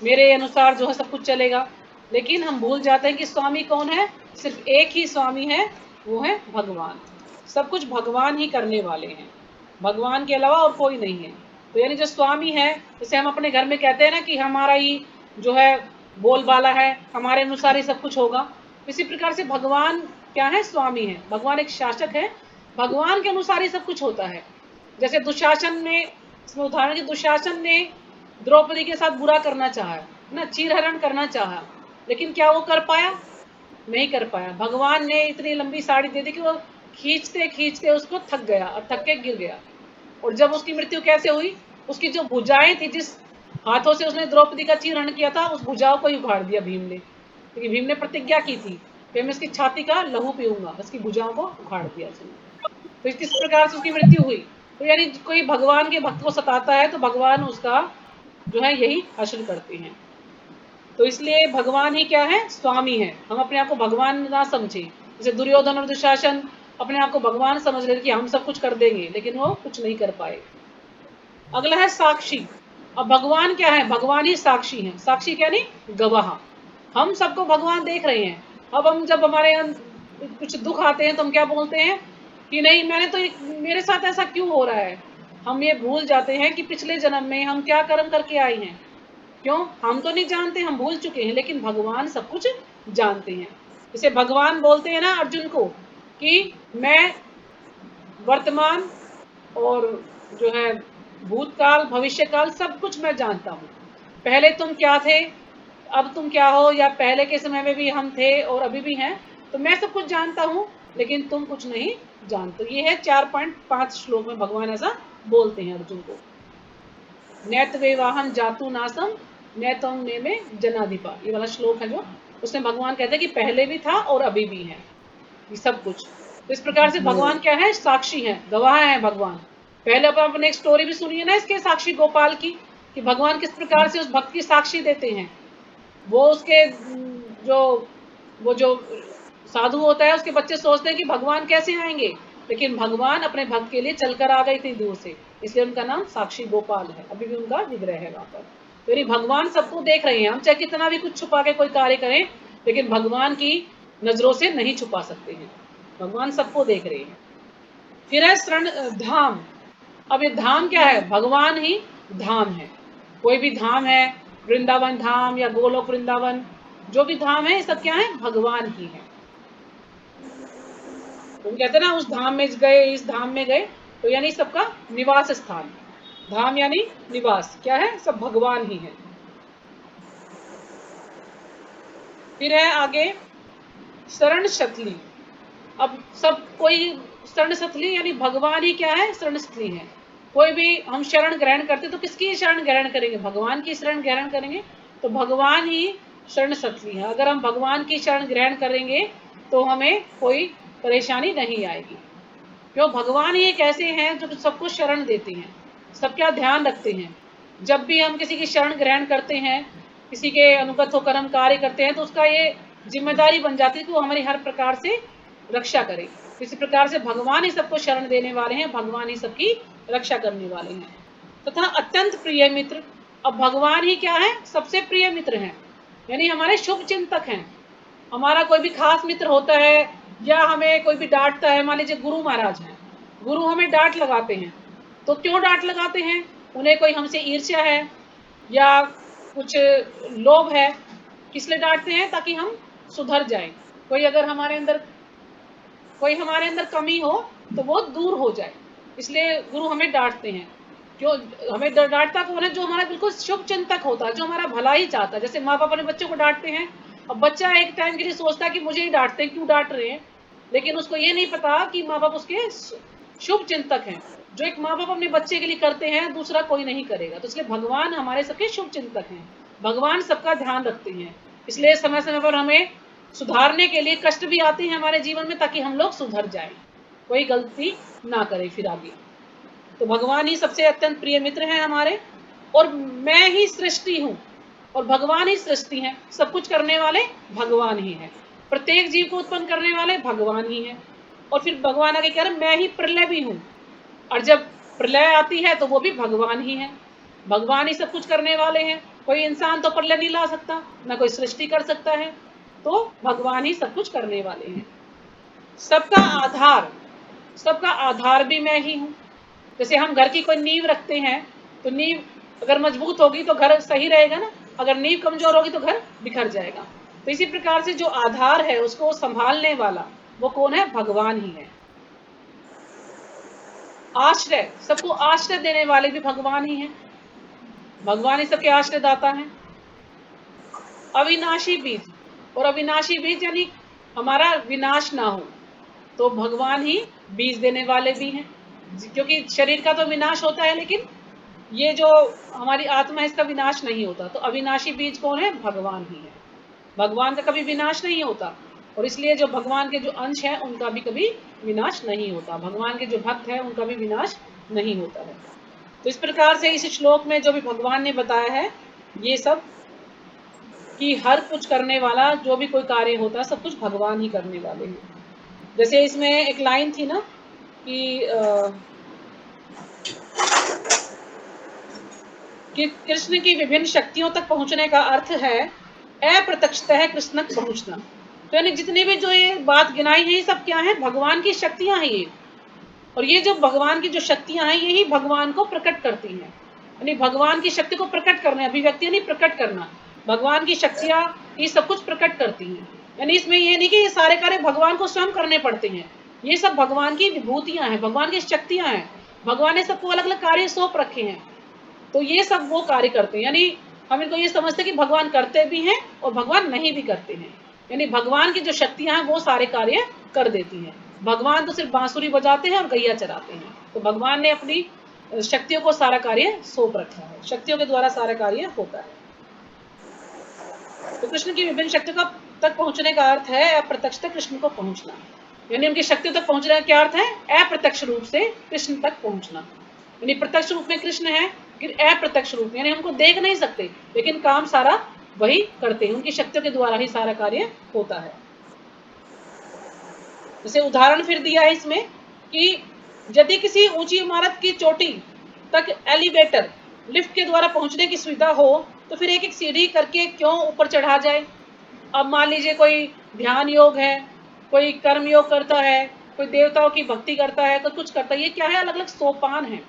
मेरे अनुसार जो है सब कुछ चलेगा। लेकिन हम भूल जाते हैं कि स्वामी कौन है, सिर्फ एक ही स्वामी है, वो है भगवान। सब कुछ भगवान ही करने वाले हैं, भगवान के अलावा और कोई नहीं है। तो यानी जो स्वामी है, जैसे हम अपने घर में कहते हैं ना कि हमारा ही जो है बोलबाला है, हमारे अनुसार ही सब कुछ होगा। इसी प्रकार से भगवान क्या है, स्वामी है। भगवान एक शासक है, भगवान के अनुसार ही सब कुछ होता है। जैसे दुशासन ने, इसमें उदाहरण के दुशासन ने द्रौपदी के साथ बुरा करना चाहा ना, चीरहरण करना चाहा, लेकिन क्या वो कर पाया? नहीं कर पाया। भगवान ने इतनी लंबी साड़ी दे दी कि वो खींचते खींचते उसको थक गया और थक के गिर गया। और जब उसकी मृत्यु कैसे हुई, उसकी जो भुजाएं थी, जिस हाथों से उसने द्रौपदी का चीरहरण किया था, उस भुजाओं को ही उखाड़ दिया भीम ने, क्योंकि भीम ने प्रतिज्ञा की थी कि मैं इसकी छाती का लहू पीऊंगा, इसकी भुजाओं को उखाड़ दिया उसने। तो किस प्रकार से उसकी मृत्यु हुई। तो यानी कोई भगवान के भक्त को सताता है तो भगवान उसका जो है यही हश्र करते हैं। तो इसलिए भगवान ही क्या है, स्वामी है। हम अपने आप को भगवान ना समझे। जैसे दुर्योधन और दुशासन अपने आप को भगवान समझ रहे थे कि हम सब कुछ कर देंगे, लेकिन वो कुछ नहीं कर पाए। अगला है साक्षी। अब भगवान क्या है, भगवान ही साक्षी है। साक्षी क्या नहीं, गवाह। हम सबको भगवान देख रहे हैं। अब हम जब हमारे कुछ दुख आते हैं तो हम क्या बोलते हैं कि नहीं, मैंने तो मेरे साथ ऐसा क्यों हो रहा है। हम ये भूल जाते हैं कि पिछले जन्म में हम क्या कर्म करके आए हैं। क्यों, हम तो नहीं जानते, हम भूल चुके हैं, लेकिन भगवान सब कुछ जानते हैं। जैसे भगवान बोलते हैं ना अर्जुन को कि मैं वर्तमान और जो है भूतकाल भविष्यकाल सब कुछ मैं जानता हूँ। पहले तुम क्या थे, अब तुम क्या हो, या पहले के समय में भी हम थे और अभी भी हैं। तो मैं सब कुछ जानता हूँ, लेकिन तुम कुछ नहीं जानते। ये है 4.5 श्लोक में भगवान ऐसा बोलते हैं अर्जुन को। नैत विवाहम जातु नासम नैतं ने में जनाधिपा, ये वाला श्लोक है जो उसमें भगवान कहते हैं कि पहले भी था और अभी भी है ये सब कुछ। तो इस प्रकार से भगवान क्या है, साक्षी है, गवाह है भगवान। पहले अपन अपने एक स्टोरी भी सुनी है ना इसके साक्षी गोपाल की, कि भगवान किस प्रकार से उस भक्त की साक्षी देते हैं। वो उसके वो जो साधु होता है उसके बच्चे सोचते हैं कि भगवान कैसे आएंगे, लेकिन भगवान अपने भक्त के लिए चलकर आ गए इतनी दूर से, इसलिए उनका नाम साक्षी गोपाल है, अभी भी उनका विग्रह है वहां पर। तो यदि भगवान सबको देख रहे हैं, हम चाहे कितना भी कुछ छुपा के कोई कार्य करें, लेकिन भगवान की नजरों से नहीं छुपा सकते हैं, भगवान सबको देख रहे हैं। फिर है शरण धाम। अब ये धाम क्या है, भगवान ही धाम है। कोई भी धाम है, वृंदावन धाम या गोलोक वृंदावन, जो भी धाम है ये सब क्या है, भगवान ही है। तो कहते हैं ना उस धाम में गए, इस धाम में गए, तो यानी सबका निवास स्थान, धाम यानी निवास क्या है, सब भगवान ही है। फिर है आगे शरण शतली। अब सब कोई शरण शतली यानी भगवान ही क्या है, शरण शतली है। कोई भी हम शरण ग्रहण करते तो किसकी शरण ग्रहण करेंगे, भगवान की शरण ग्रहण करेंगे, तो भगवान ही शरण शतली है। अगर हम भगवान की शरण ग्रहण करेंगे तो हमें कोई परेशानी नहीं आएगी, क्यों, भगवान ही एक ऐसे हैं जो सबको शरण देते हैं, सबका ध्यान रखते हैं। जब भी हम किसी की शरण ग्रहण करते हैं, किसी के अनुगत होकर हम कार्य करते हैं, तो उसका ये जिम्मेदारी बन जाती है कि वो हमारी हर प्रकार से रक्षा करे। इसी प्रकार से भगवान ही सबको शरण देने वाले हैं, भगवान ही सबकी रक्षा करने वाले हैं। तथा अत्यंत प्रिय मित्र। अब भगवान ही क्या है, सबसे प्रिय मित्र हैं, यानी हमारे शुभ चिंतक हैं। हमारा कोई भी खास मित्र होता है या हमें कोई भी डांटता है, मान लीजिए गुरु महाराज हैं, गुरु हमें डांट लगाते हैं, तो क्यों डांट लगाते हैं, उन्हें कोई हमसे ईर्ष्या है या कुछ लोभ है, किस लिए डांटते हैं, ताकि हम सुधर जाएं। कोई हमारे अंदर कमी हो तो वो दूर हो जाए, इसलिए गुरु हमें डांटते हैं। क्यों हमें डांटता कौन है, जो हमारा बिल्कुल शुभ चिंतक होता है, जो हमारा भला ही चाहता है। जैसे माँ बाप अपने बच्चों को डांटते हैं, अब बच्चा एक टाइम के लिए सोचता है कि मुझे ही डांटते हैं, क्यों डांट रहे हैं, लेकिन उसको ये नहीं पता कि माँ बाप उसके शुभ चिंतक हैं। जो एक माँ बाप अपने बच्चे के लिए करते हैं, दूसरा कोई नहीं करेगा। तो इसलिए भगवान हमारे सबके शुभ चिंतक हैं, भगवान सबका ध्यान रखते हैं। इसलिए समय समय पर हमें सुधारने के लिए कष्ट भी आते हैं हमारे जीवन में, ताकि हम लोग सुधर जाएं, कोई गलती ना करें फिर आगे। तो भगवान ही सबसे अत्यंत प्रिय मित्र हैं हमारे। और मैं ही सृष्टि हूँ और भगवान ही सृष्टि है, सब कुछ करने वाले भगवान ही है, प्रत्येक जीव को उत्पन्न करने वाले भगवान ही है। और फिर भगवान आगे कह रहे मैं ही प्रलय भी हूँ, और जब प्रलय आती है तो वो भी भगवान ही है। भगवान ही सब कुछ करने वाले हैं, कोई इंसान तो प्रलय नहीं ला सकता, ना कोई सृष्टि कर सकता है, तो भगवान ही सब कुछ करने वाले हैं। सबका आधार भी मैं ही हूँ। जैसे हम घर की कोई नींव रखते हैं, तो नींव अगर मजबूत होगी तो घर सही रहेगा ना, अगर नींव कमजोर होगी तो घर बिखर जाएगा। तो इसी प्रकार से जो आधार है उसको संभालने वाला वो कौन है, भगवान ही है। आश्रय, सबको आश्रय देने वाले भी भगवान ही हैं, भगवान ही सबके आश्रय दाता हैं। अविनाशी बीज, और अविनाशी बीज यानी हमारा विनाश ना हो, तो भगवान ही बीज देने वाले भी हैं। क्योंकि शरीर का तो विनाश होता है, लेकिन ये जो हमारी आत्मा है इसका विनाश नहीं होता। तो अविनाशी बीज कौन है, भगवान ही है। भगवान का कभी विनाश नहीं होता, और इसलिए जो भगवान के जो अंश हैं उनका भी कभी विनाश नहीं होता, भगवान के जो भक्त हैं उनका भी विनाश नहीं होता है। तो इस प्रकार से इस श्लोक में जो भी भगवान ने बताया है, ये सब कि हर कुछ करने वाला जो भी कोई कार्य होता है सब कुछ भगवान ही करने वाले हैं। जैसे इसमें एक लाइन थी ना कि कृष्ण की विभिन्न शक्तियों तक पहुंचने का अर्थ है अप्रत्यक्षतः कृष्ण तक पहुंचना। तो यानी जितनी भी जो ये बात गिनाई है, सब क्या है, भगवान की शक्तियां हैं ये। और ये जो भगवान की जो शक्तियां हैं, यही भगवान को प्रकट करती हैं। यानी भगवान की शक्ति को प्रकट करना, अभिव्यक्ति नहीं, प्रकट करना। भगवान की शक्तियां ये सब कुछ प्रकट करती हैं। यानी इसमें ये नहीं कि ये सारे कार्य भगवान को स्वयं करने पड़ते हैं, ये सब भगवान की विभूतियां हैं, भगवान की शक्तियां हैं। भगवान ने सबको अलग अलग कार्य सौंप रखे हैं, तो ये सब वो कार्य करते हैं। यानी हम इनको ये समझते हैं कि भगवान करते भी हैं और भगवान नहीं भी करते हैं। यानी भगवान की जो शक्तियां हैं वो सारे कार्य कर देती हैं। भगवान तो सिर्फ बांसुरी बजाते हैं और गैया चराते हैं। तो भगवान ने अपनी शक्तियों को सारा कार्य सौंप रखा है, शक्तियों के द्वारा सारा कार्य होता है। तो कृष्ण की विभिन्न शक्तियों तक पहुंचने का अर्थ है अप्रत्यक्ष तक कृष्ण को पहुंचना, यानी उनकी शक्तियों तक पहुंचने का क्या अर्थ है? अप्रत्यक्ष रूप से कृष्ण तक पहुंचना। यानी प्रत्यक्ष रूप में कृष्ण है, अप्रत्यक्ष रूप यानी हमको देख नहीं सकते, लेकिन काम सारा वही करते हैं, उनकी शक्तियों के द्वारा ही सारा कार्य होता है। जैसे उदाहरण फिर दिया है इसमें कि यदि किसी ऊंची इमारत की चोटी तक एलिवेटर लिफ्ट के द्वारा पहुंचने की सुविधा हो तो फिर एक एक सीढ़ी करके क्यों ऊपर चढ़ा जाए? अब मान लीजिए कोई ध्यान योग है, कोई कर्म योग करता है, कोई देवताओं की भक्ति करता है, कोई कुछ करता है, ये क्या है? अलग अलग सोपान है,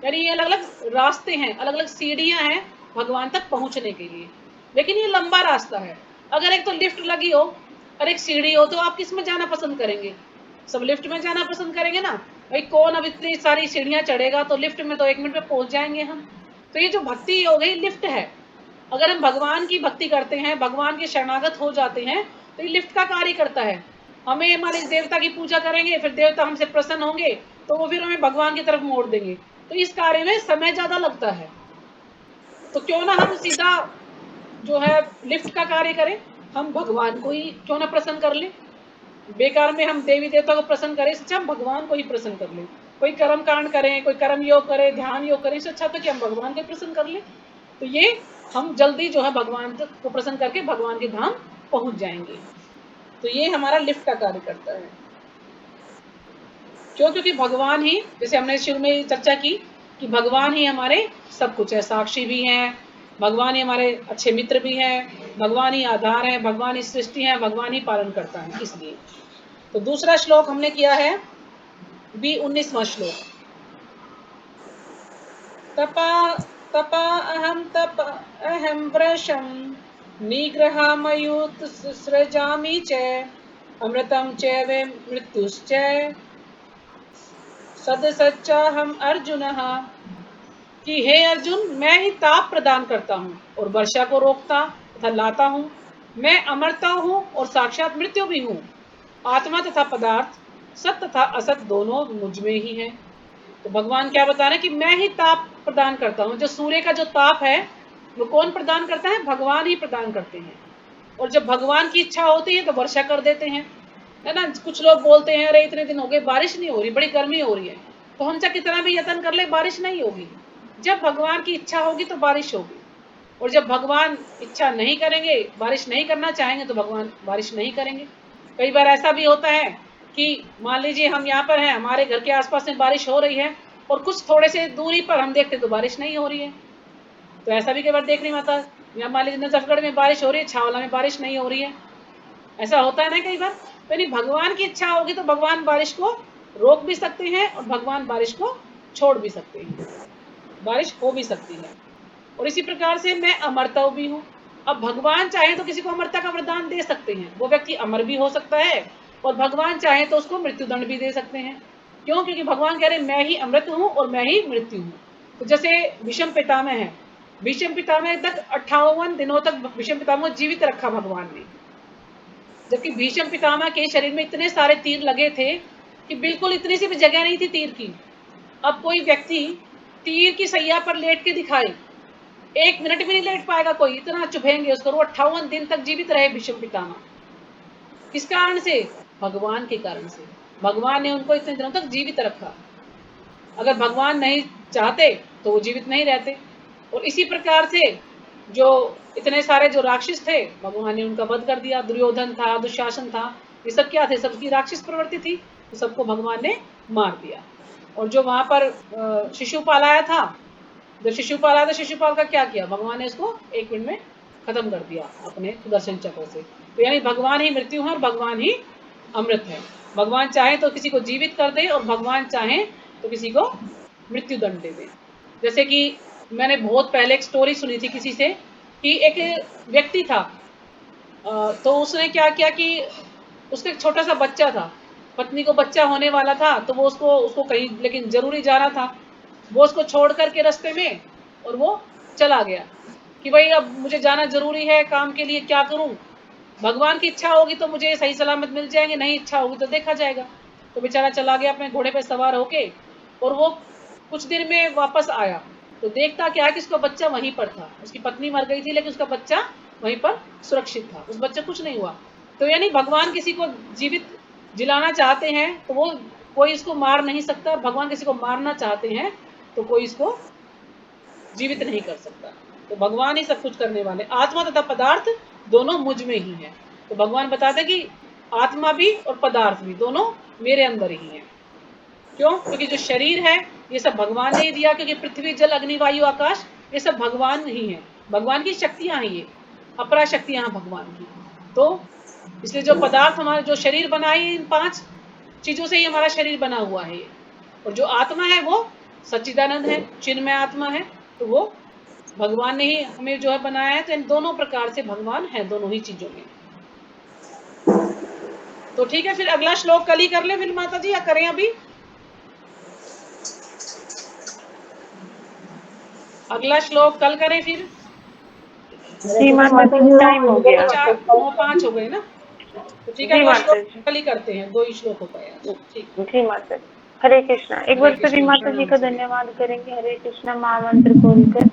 यानी ये अलग अलग रास्ते हैं, अलग अलग सीढ़ियां हैं भगवान तक पहुंचने के लिए। लेकिन ये लंबा रास्ता है। अगर एक तो लिफ्ट लगी हो और एक सीढ़ी हो तो आप किस में जाना पसंद करेंगे? सब लिफ्ट में जाना पसंद करेंगे ना भाई, कौन अब इतनी सारी सीढ़ियां चढ़ेगा? तो लिफ्ट में तो 1 मिनट में पहुंच जाएंगे हम। तो ये जो भक्ति हो गई लिफ्ट है। अगर हम भगवान की भक्ति करते हैं, भगवान के शरणागत हो जाते हैं तो ये लिफ्ट का कार्य करता है। हमें मान लीजिए देवता की पूजा करेंगे, फिर देवता हमसे प्रसन्न होंगे तो वो फिर हमें भगवान की तरफ मोड़ देंगे, तो इस कार्य में समय ज्यादा लगता है। तो क्यों ना हम सीधा जो है लिफ्ट का कार्य करें, हम भगवान को ही क्यों ना प्रसन्न कर ले। बेकार में हम देवी देवता को प्रसन्न करें, इससे हम भगवान को ही प्रसन्न कर ले। कोई कर्म कांड करें, कोई कर्म योग करें, ध्यान योग करें, इससे अच्छा तो कि हम भगवान को प्रसन्न कर ले। तो ये हम जल्दी जो है भगवान को प्रसन्न करके भगवान के धाम पहुंच जाएंगे। तो ये हमारा लिफ्ट का कार्य करता है। क्यों? क्योंकि भगवान ही, जैसे हमने शुरू में चर्चा की कि भगवान ही हमारे सब कुछ है, साक्षी भी हैं, भगवान ही हमारे अच्छे मित्र भी हैं, भगवान ही आधार है, भगवान ही सृष्टि है, भगवान ही पालन करता है। इसलिए तो दूसरा श्लोक हमने किया है 19वां श्लोक। तपा अहम वृषम निग्रहामयुत सृजामि च अमृतम च वे मृत्युश्च सदसच्चाहम अर्जुन, कि हे अर्जुन, मैं ही ताप प्रदान करता हूँ और वर्षा को रोकता तथा लाता हूँ। मैं अमरता हूँ और साक्षात मृत्यु भी हूँ। आत्मा तथा पदार्थ, सत तथा असत दोनों मुझ में ही है। तो भगवान क्या बता रहे हैं कि मैं ही ताप प्रदान करता हूँ। जो सूर्य का जो ताप है वो कौन प्रदान करता है? भगवान ही प्रदान करते हैं। और जब भगवान की इच्छा होती है तो वर्षा कर देते हैं, है ना। कुछ लोग बोलते हैं अरे इतने दिन हो गए बारिश नहीं हो रही, बड़ी गर्मी हो रही है। तो हम चाहे कितना भी यत्न कर ले बारिश नहीं होगी। जब भगवान की इच्छा होगी तो बारिश होगी, और जब भगवान इच्छा नहीं करेंगे, बारिश नहीं करना चाहेंगे तो भगवान बारिश नहीं करेंगे। कई बार ऐसा भी होता है कि मान लीजिए हम यहाँ पर हैं, हमारे घर के आसपास में बारिश हो रही है और कुछ थोड़े से दूरी पर हम देखते तो बारिश नहीं हो रही है। तो ऐसा भी कई बार देखने में आता है। या मान लीजिए नजफगढ़ में बारिश हो रही है, छावला में बारिश नहीं हो रही है, ऐसा होता है ना कई बार। तो यानी भगवान की इच्छा होगी तो भगवान बारिश को रोक भी सकते हैं और भगवान बारिश को छोड़ भी सकते हैं, बारिश हो भी सकती है। और इसी प्रकार से मैं अमरता भी हूँ। अब भगवान चाहे तो किसी को अमरता का वरदान दे सकते हैं, वो व्यक्ति अमर भी हो सकता है, और भगवान चाहे तो उसको मृत्युदंड भी दे सकते हैं। क्यों? क्योंकि भगवान कह रहे हैं मैं ही अमृत हूँ और मैं ही मृत्यु हूँ। तो जैसे भीष्म पितामह है, भीष्म पितामह तक 58 दिनों तक भीष्म पितामह जीवित रखा भगवान ने, जबकि भीष्म पितामह के शरीर में इतने सारे तीर लगे थे कि बिल्कुल इतनी सी भी जगह नहीं थी तीर की। अब कोई व्यक्ति तीर की सैया पर लेट के दिखाए, 1 मिनट भी नहीं लेट पाएगा कोई, इतना चुभेंगे उसको। 58 दिन तक जीवित रहे भीष्म पितामह। किस कारण से? भगवान के कारण से। भगवान ने उनको इतने दिनों तक जीवित रखा। अगर भगवान नहीं चाहते तो वो जीवित नहीं रहते। और इसी प्रकार से जो इतने सारे जो राक्षस थे, भगवान ने उनका वध कर दिया। दुर्योधन था, दुशासन था, ये सब क्या थे? सबकी राक्षस प्रवृत्ति थी, तो सबको भगवान ने मार दिया। और जो वहां पर शिशुपाल आया था, जब शिशुपाल आया था, शिशुपाल का क्या किया? भगवान ने इसको 1 मिनट में खत्म कर दिया अपने सुदर्शन चक्र से। तो यानी भगवान ही मृत्यु है और भगवान ही अमृत है। भगवान चाहे तो किसी को जीवित कर दे और भगवान चाहे तो किसी को मृत्यु दंड दे दे। जैसे कि मैंने बहुत पहले एक स्टोरी सुनी थी किसी से कि एक व्यक्ति था, तो उसने क्या किया कि उसका एक छोटा सा बच्चा था, पत्नी को बच्चा होने वाला था, तो वो उसको कहीं लेकिन जरूरी जाना था, वो उसको छोड़ करके रास्ते में और वो चला गया कि भाई अब मुझे जाना जरूरी है काम के लिए, क्या करूं? भगवान की इच्छा होगी तो मुझे सही सलामत मिल जाएंगे, नहीं इच्छा होगी तो देखा जाएगा। तो बेचारा चला गया अपने घोड़े पे सवार होके, और वो कुछ दिन में वापस आया तो देखता क्या है कि उसका बच्चा वहीं पर था। उसकी पत्नी मर गई थी लेकिन उसका बच्चा वहीं पर सुरक्षित था, उस बच्चे को कुछ नहीं हुआ। तो यानी भगवान किसी को जीवित जिलाना चाहते हैं तो वो कोई इसको मार नहीं सकता, भगवान किसी को मारना चाहते हैं तो कोई इसको जीवित नहीं कर सकता। तो भगवान ही सब कुछ करने वाले, आत्मा तथा पदार्थ दोनों मुझ में ही है। तो भगवान बताते कि आत्मा भी और पदार्थ भी दोनों मेरे अंदर ही है। क्यों? क्योंकि जो शरीर है ये सब भगवान ने ही दिया, क्योंकि पृथ्वी जल अग्नि वायु आकाश ये सब भगवान ही है, भगवान की शक्तियां हैं, ये अपरा शक्तियां हैं भगवान की। तो इसलिए जो पदार्थ हमारा जो शरीर बना है इन 5 चीजों से ही हमारा शरीर बना हुआ है। और जो आत्मा है वो सच्चिदानंद है, चिन्मय आत्मा है, तो वो भगवान ने ही हमें जो है बनाया है। तो इन दोनों प्रकार से भगवान है दोनों ही चीजों में। तो ठीक है, फिर अगला श्लोक कल ही कर ले फिर माता जी, या करें अभी? अगला श्लोक कल करें फिर। जी माता जी, टाइम हो गया। 4-9-5 हो गए ना, तो ठीक है, जी अगला माता श्लोक जी। कल ही करते हैं, 2 ही श्लोक हो पाए आज। ठीक। जी माता जी, हरे कृष्णा। एक हरे बार सभी कृष्णा, माता जी प्रणाम का सभी। धन्यवाद करेंगे हरे कृष्णा महामंत्र बोलकर।